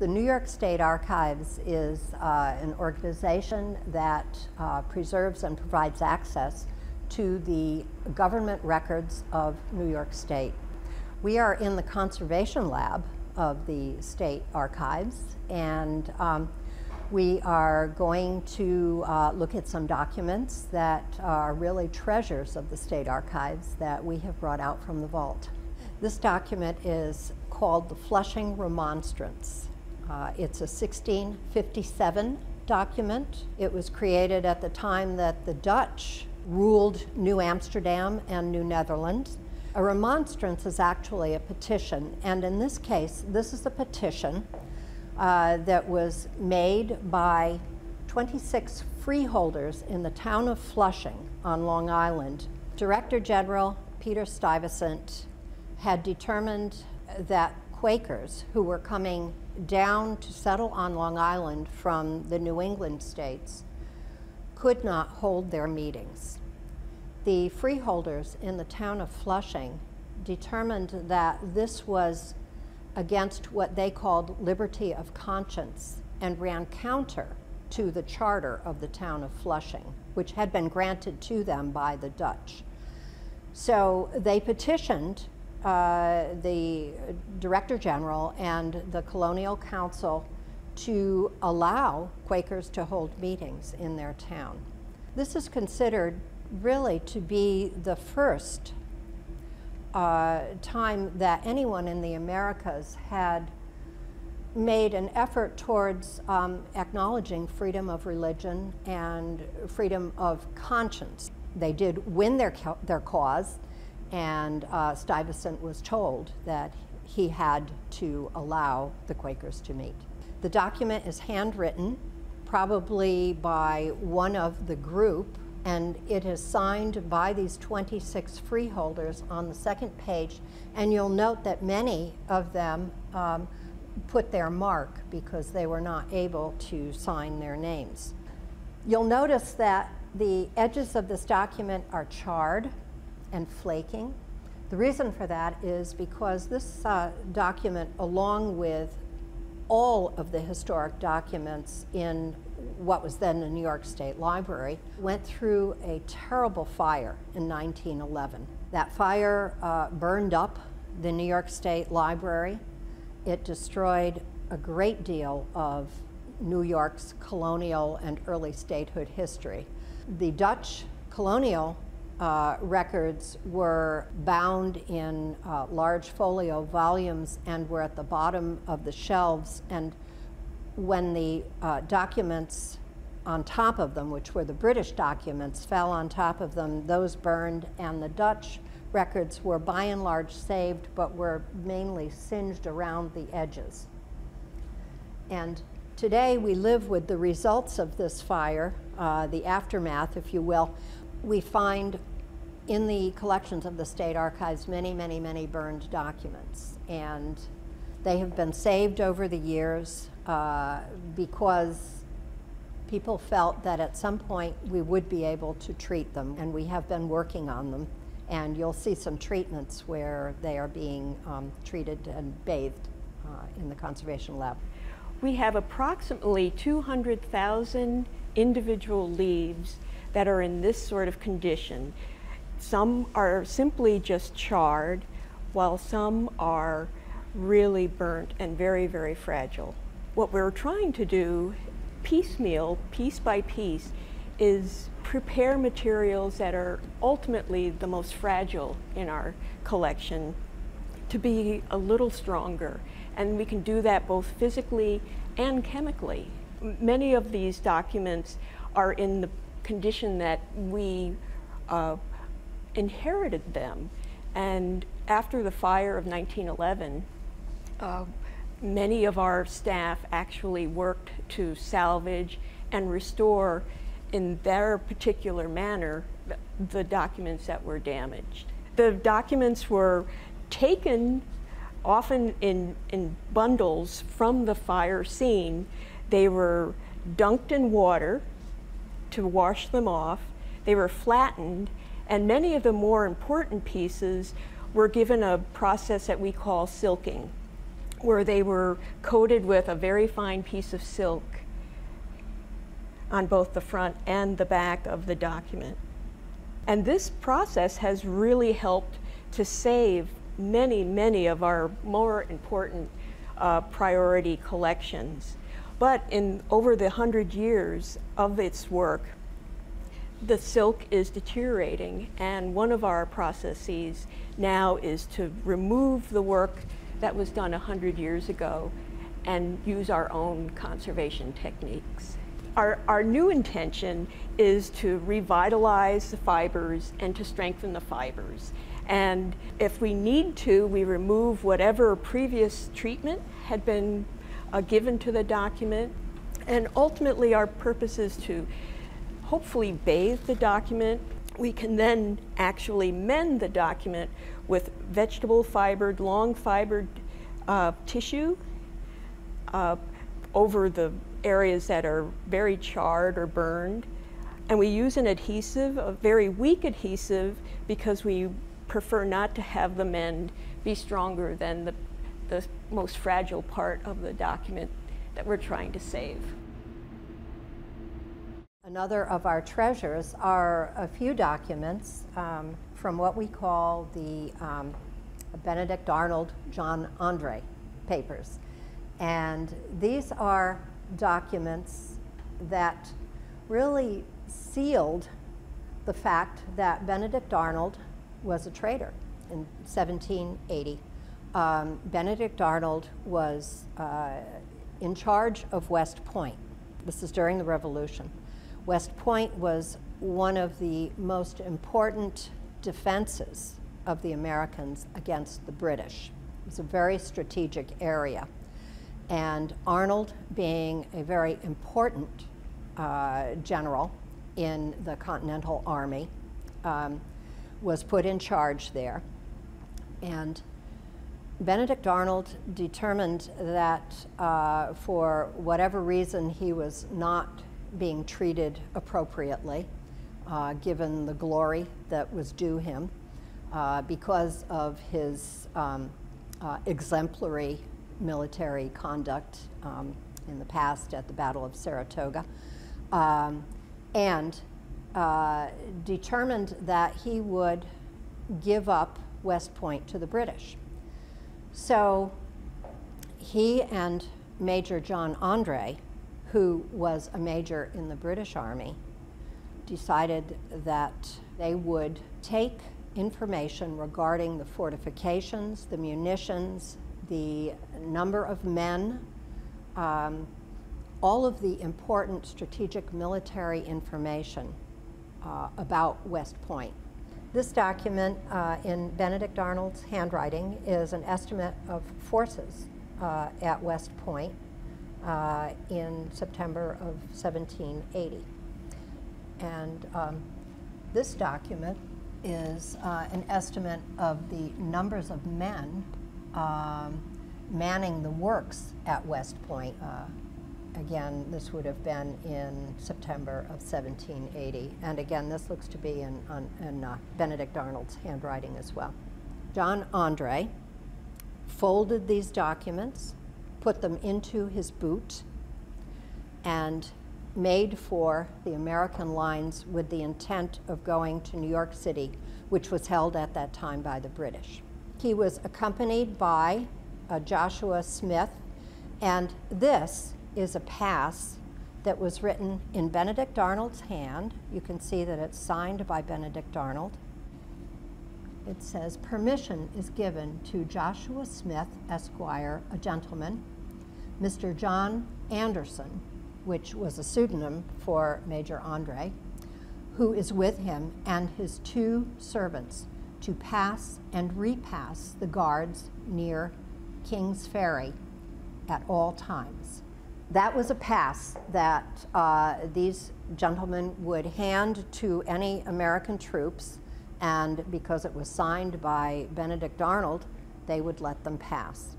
The New York State Archives is an organization that preserves and provides access to the government records of New York State. We are in the conservation lab of the State Archives, and we are going to look at some documents that are really treasures of the State Archives that we have brought out from the vault. This document is called the Flushing Remonstrance. It's a 1657 document. It was created at the time that the Dutch ruled New Amsterdam and New Netherlands. A remonstrance is actually a petition, and in this case, this is a petition that was made by 26 freeholders in the town of Flushing on Long Island. Director General Peter Stuyvesant had determined that Quakers who were coming down to settle on Long Island from the New England states could not hold their meetings. The freeholders in the town of Flushing determined that this was against what they called liberty of conscience and ran counter to the charter of the town of Flushing, which had been granted to them by the Dutch. So they petitioned the Director General and the Colonial Council to allow Quakers to hold meetings in their town. This is considered really to be the first time that anyone in the Americas had made an effort towards acknowledging freedom of religion and freedom of conscience. They did win their cause, and Stuyvesant was told that he had to allow the Quakers to meet. The document is handwritten, probably by one of the group, and it is signed by these 26 freeholders on the second page, and you'll note that many of them put their mark because they were not able to sign their names. You'll notice that the edges of this document are charred and flaking. The reason for that is because this document, along with all of the historic documents in what was then the New York State Library, went through a terrible fire in 1911. That fire burned up the New York State Library. It destroyed a great deal of New York's colonial and early statehood history. The Dutch colonial records were bound in large folio volumes and were at the bottom of the shelves, and when the documents on top of them, which were the British documents, fell on top of them, those burned, and the Dutch records were by and large saved, but were mainly singed around the edges. And today we live with the results of this fire, the aftermath, if you will. We find in the collections of the State Archives many, many, many burned documents, and they have been saved over the years because people felt that at some point we would be able to treat them, and we have been working on them. And you'll see some treatments where they are being treated and bathed in the conservation lab. We have approximately 200,000 individual leaves that are in this sort of condition. Some are simply just charred, while some are really burnt and very, very fragile. What we're trying to do piecemeal, piece by piece, is prepare materials that are ultimately the most fragile in our collection to be a little stronger. And we can do that both physically and chemically. Many of these documents are in the condition that we inherited them. And after the fire of 1911, many of our staff actually worked to salvage and restore in their particular manner the documents that were damaged. The documents were taken often in bundles from the fire scene. They were dunked in water to wash them off. They were flattened, and many of the more important pieces were given a process that we call silking. where they were coated with a very fine piece of silk on both the front and the back of the document. And this process has really helped to save many, many of our more important priority collections. But over the 100 years of its work, the silk is deteriorating, and one of our processes now is to remove the work that was done 100 years ago and use our own conservation techniques. Our new intention is to revitalize the fibers and to strengthen the fibers. And if we need to, we remove whatever previous treatment had been given to the document. And ultimately, our purpose is to hopefully bathe the document. We can then actually mend the document with vegetable fibered, long fibered tissue over the areas that are very charred or burned. And we use an adhesive, a very weak adhesive, because we prefer not to have the mend be stronger than the most fragile part of the document that we're trying to save. Another of our treasures are a few documents from what we call the Benedict Arnold, John Andre papers. And these are documents that really sealed the fact that Benedict Arnold was a traitor in 1780. Benedict Arnold was in charge of West Point. This is during the Revolution. West Point was one of the most important defenses of the Americans against the British. It was a very strategic area. And Arnold, being a very important general in the Continental Army, was put in charge there. And Benedict Arnold determined that for whatever reason he was not being treated appropriately, given the glory that was due him, because of his exemplary military conduct in the past at the Battle of Saratoga, and determined that he would give up West Point to the British. So he and Major John Andre, who was a major in the British Army, decided that they would take information regarding the fortifications, the munitions, the number of men, all of the important strategic military information about West Point. This document in Benedict Arnold's handwriting is an estimate of forces at West Point in September of 1780. And this document is an estimate of the numbers of men manning the works at West Point. Again, this would have been in September of 1780. And again, this looks to be in Benedict Arnold's handwriting as well. John Andre folded these documents, put them into his boot, and made for the American lines with the intent of going to New York City, which was held at that time by the British. He was accompanied by Joshua Smith, and this is a pass that was written in Benedict Arnold's hand. You can see that it's signed by Benedict Arnold. It says, "Permission is given to Joshua Smith, Esquire, a gentleman, Mr. John Anderson," which was a pseudonym for Major Andre, "who is with him, and his 2 servants, to pass and repass the guards near King's Ferry at all times." That was a pass that these gentlemen would hand to any American troops, and because it was signed by Benedict Arnold, they would let them pass.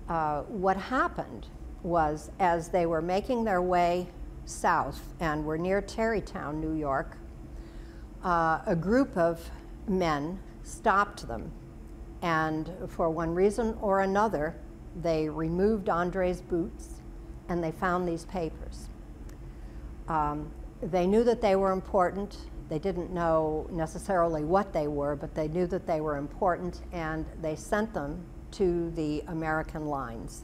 What happened was, as they were making their way south and were near Tarrytown, New York, a group of men stopped them, and for one reason or another, They removed Andre's boots and they found these papers. They knew that they were important. They didn't know necessarily what they were, but they knew that they were important, and they sent them to the American lines.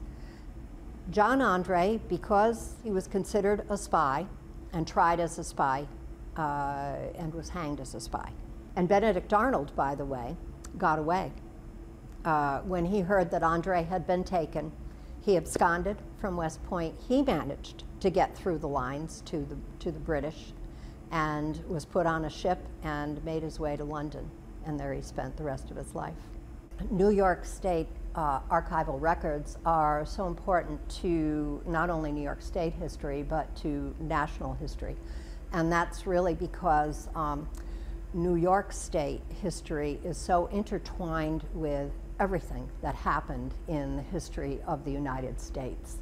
John Andre, because he was considered a spy and tried as a spy and was hanged as a spy. And Benedict Arnold, by the way, got away. When he heard that Andre had been taken, he absconded from West Point. He managed to get through the lines to the British and was put on a ship and made his way to London, and there he spent the rest of his life. New York State archival records are so important to not only New York State history, but to national history. And that's really because New York State history is so intertwined with everything that happened in the history of the United States.